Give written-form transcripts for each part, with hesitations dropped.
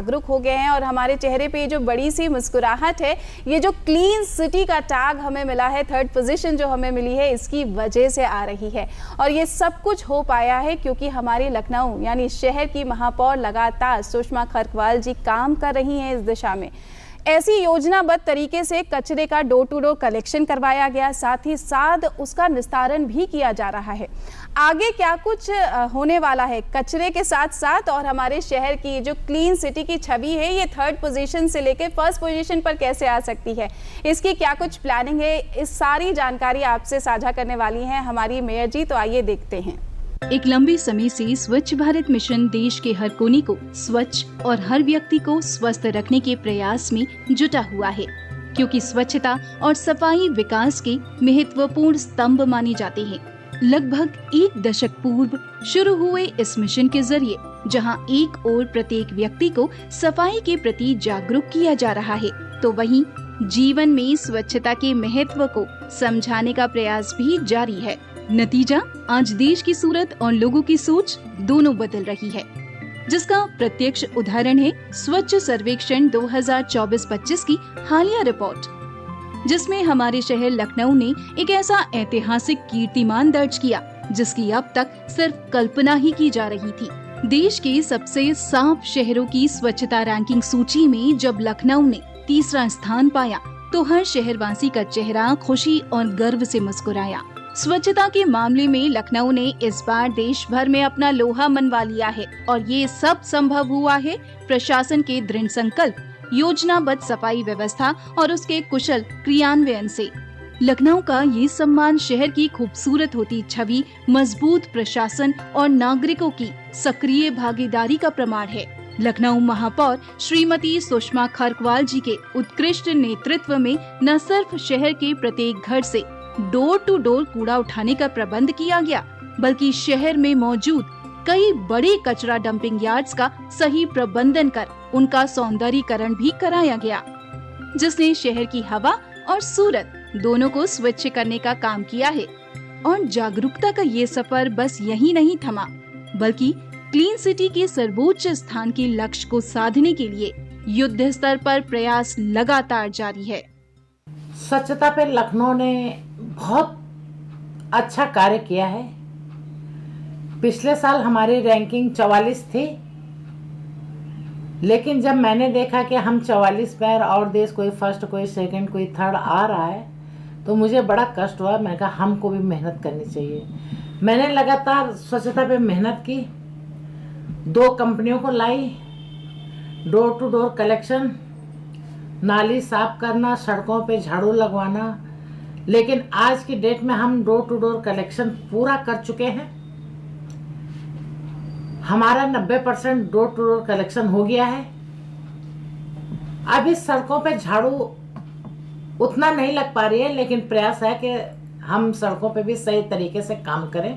जागरूक हो गए हैं और हमारे चेहरे पे जो बड़ी सी मुस्कुराहट है, ये जो क्लीन सिटी का टैग हमें मिला है, थर्ड पोजीशन जो हमें मिली है, इसकी वजह से आ रही है। और ये सब कुछ हो पाया है क्योंकि हमारी लखनऊ यानी शहर की महापौर लगातार सुषमा खरकवाल जी काम कर रही हैं इस दिशा में। ऐसी योजनाबद्ध तरीके से कचरे का डोर टू डोर कलेक्शन करवाया गया, साथ ही साथ उसका निस्तारण भी किया जा रहा है। आगे क्या कुछ होने वाला है कचरे के साथ साथ, और हमारे शहर की जो क्लीन सिटी की छवि है ये थर्ड पोजीशन से लेकर फर्स्ट पोजीशन पर कैसे आ सकती है, इसकी क्या कुछ प्लानिंग है, इस सारी जानकारी आपसे साझा करने वाली हैं हमारी मेयर जी। तो आइए देखते हैं। एक लंबे समय से स्वच्छ भारत मिशन देश के हर कोने को स्वच्छ और हर व्यक्ति को स्वस्थ रखने के प्रयास में जुटा हुआ है, क्योंकि स्वच्छता और सफाई विकास के महत्वपूर्ण स्तंभ माने जाते हैं। लगभग 1 दशक पूर्व शुरू हुए इस मिशन के जरिए जहां एक ओर प्रत्येक व्यक्ति को सफाई के प्रति जागरूक किया जा रहा है, तो वहीं जीवन में स्वच्छता के महत्व को समझाने का प्रयास भी जारी है। नतीजा आज देश की सूरत और लोगों की सोच दोनों बदल रही है, जिसका प्रत्यक्ष उदाहरण है स्वच्छ सर्वेक्षण 2024-25 की हालिया रिपोर्ट, जिसमें हमारे शहर लखनऊ ने एक ऐसा ऐतिहासिक कीर्तिमान दर्ज किया जिसकी अब तक सिर्फ कल्पना ही की जा रही थी। देश के सबसे साफ शहरों की स्वच्छता रैंकिंग सूची में जब लखनऊ ने तीसरा स्थान पाया तो हर शहरवासी का चेहरा खुशी और गर्व से मुस्कुराया। स्वच्छता के मामले में लखनऊ ने इस बार देश भर में अपना लोहा मनवा लिया है और ये सब संभव हुआ है प्रशासन के दृढ़ संकल्प, योजनाबद्ध सफाई व्यवस्था और उसके कुशल क्रियान्वयन से। लखनऊ का ये सम्मान शहर की खूबसूरत होती छवि, मजबूत प्रशासन और नागरिकों की सक्रिय भागीदारी का प्रमाण है। लखनऊ महापौर श्रीमती सुषमा खरकवाल जी के उत्कृष्ट नेतृत्व में न सिर्फ शहर के प्रत्येक घर से डोर टू डोर कूड़ा उठाने का प्रबंध किया गया, बल्कि शहर में मौजूद कई बड़े कचरा डंपिंग यार्ड्स का सही प्रबंधन कर उनका सौंदर्यीकरण भी कराया गया, जिसने शहर की हवा और सूरत दोनों को स्वच्छ करने का काम किया है। और जागरूकता का ये सफर बस यही नहीं थमा, बल्कि क्लीन सिटी के सर्वोच्च स्थान के लक्ष्य को साधने के लिए युद्ध स्तर पर प्रयास लगातार जारी है। स्वच्छता पे लखनऊ ने बहुत अच्छा कार्य किया है। पिछले साल हमारी रैंकिंग 44 थी, लेकिन जब मैंने देखा कि हम 44 पर और देश कोई फर्स्ट, कोई सेकंड, कोई थर्ड आ रहा है, तो मुझे बड़ा कष्ट हुआ। मैंने कहा हमको भी मेहनत करनी चाहिए। मैंने लगातार स्वच्छता पे मेहनत की, 2 कंपनियों को लाई, डोर टू डोर कलेक्शन, नाली साफ करना, सड़कों पे झाड़ू लगवाना। लेकिन आज की डेट में हम डोर टू डोर कलेक्शन पूरा कर चुके हैं। हमारा 90% डोर टू डोर कलेक्शन हो गया है। अभी सड़कों पे झाड़ू उतना नहीं लग पा रही है, लेकिन प्रयास है कि हम सड़कों पे भी सही तरीके से काम करें।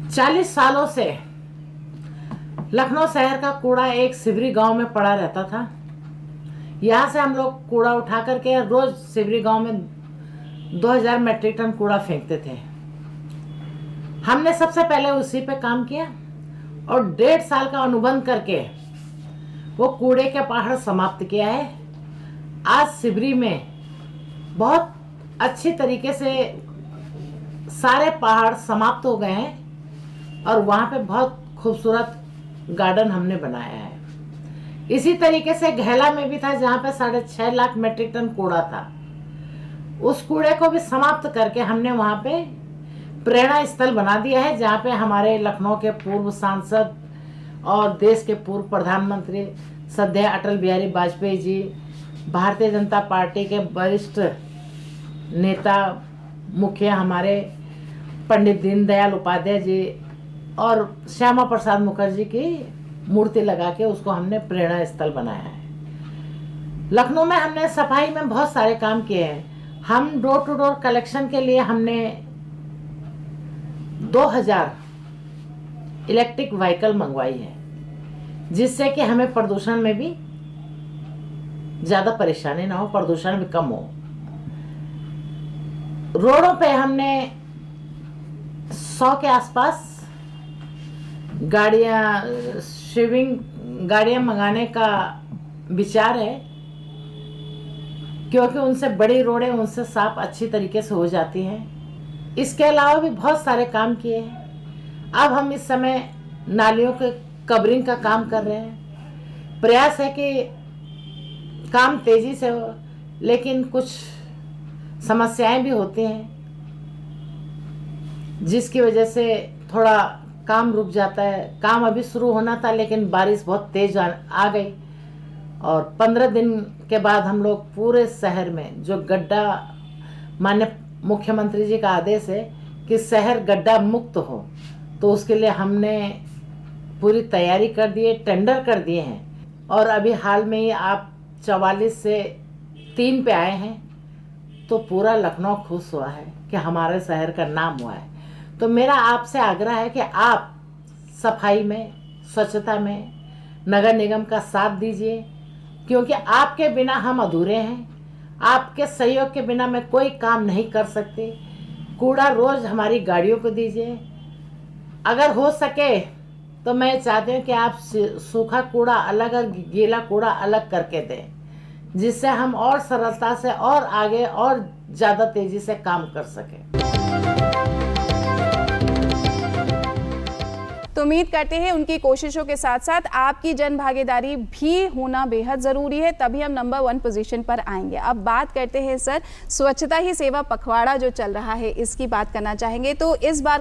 40 सालों से लखनऊ शहर का कूड़ा एक सिवरी गांव में पड़ा रहता था। यहाँ से हम लोग कूड़ा उठा करके रोज सिवरी गांव में 2000 मेट्रिक टन कूड़ा फेंकते थे। हमने सबसे पहले उसी पे काम किया और 1.5 साल का अनुबंध करके वो कूड़े के पहाड़ समाप्त किया है। आज सिवरी में बहुत अच्छी तरीके से सारे पहाड़ समाप्त हो गए हैं और वहाँ पे बहुत खूबसूरत गार्डन हमने बनाया है। इसी तरीके से घैला में भी था, जहाँ पे 6.5 लाख मेट्रिक टन कूड़ा था। उस कूड़े को भी समाप्त करके हमने वहाँ पे प्रेरणा स्थल बना दिया है, जहाँ पे हमारे लखनऊ के पूर्व सांसद और देश के पूर्व प्रधानमंत्री सदैव अटल बिहारी वाजपेयी जी, भारतीय जनता पार्टी के वरिष्ठ नेता मुखिया हमारे पंडित दीनदयाल उपाध्याय जी और श्यामा प्रसाद मुखर्जी की मूर्ति लगा के उसको हमने प्रेरणा स्थल बनाया है। लखनऊ में हमने सफाई में बहुत सारे काम किए हैं। हम डोर टू डोर कलेक्शन के लिए हमने 2000 इलेक्ट्रिक व्हीकल मंगवाई है, जिससे कि हमें प्रदूषण में भी ज़्यादा परेशानी ना हो, प्रदूषण भी कम हो। रोडों पे हमने 100 के आसपास गाड़ियां, शेविंग गाड़ियां मंगाने का विचार है, क्योंकि उनसे बड़ी रोडें उनसे साफ अच्छी तरीके से हो जाती हैं। इसके अलावा भी बहुत सारे काम किए हैं। अब हम इस समय नालियों के कवरिंग का काम कर रहे हैं। प्रयास है कि काम तेजी से हो, लेकिन कुछ समस्याएं भी होती हैं जिसकी वजह से थोड़ा काम रुक जाता है। काम अभी शुरू होना था, लेकिन बारिश बहुत तेज आ गई और 15 दिन के बाद हम लोग पूरे शहर में जो गड्ढा, माननीय मुख्यमंत्री जी का आदेश है कि शहर गड्ढा मुक्त हो, तो उसके लिए हमने पूरी तैयारी कर दी है, टेंडर कर दिए हैं। और अभी हाल में ही आप 44 से 3 पे आए हैं, तो पूरा लखनऊ खुश हुआ है कि हमारे शहर का नाम हुआ है। तो मेरा आपसे आग्रह है कि आप सफाई में, स्वच्छता में नगर निगम का साथ दीजिए, क्योंकि आपके बिना हम अधूरे हैं। आपके सहयोग के बिना मैं कोई काम नहीं कर सकती। कूड़ा रोज हमारी गाड़ियों को दीजिए। अगर हो सके तो मैं चाहती हूँ कि आप सूखा कूड़ा अलग और गीला कूड़ा अलग करके दें, जिससे हम और सरलता से और आगे और ज़्यादा तेज़ी से काम कर सकें। तो उम्मीद करते हैं उनकी कोशिशों के साथ साथ आपकी जन भागीदारी भी होना बेहद ज़रूरी है, तभी हम नंबर 1 पोजीशन पर आएंगे। अब बात करते हैं सर, स्वच्छता ही सेवा पखवाड़ा जो चल रहा है, इसकी बात करना चाहेंगे। तो इस बार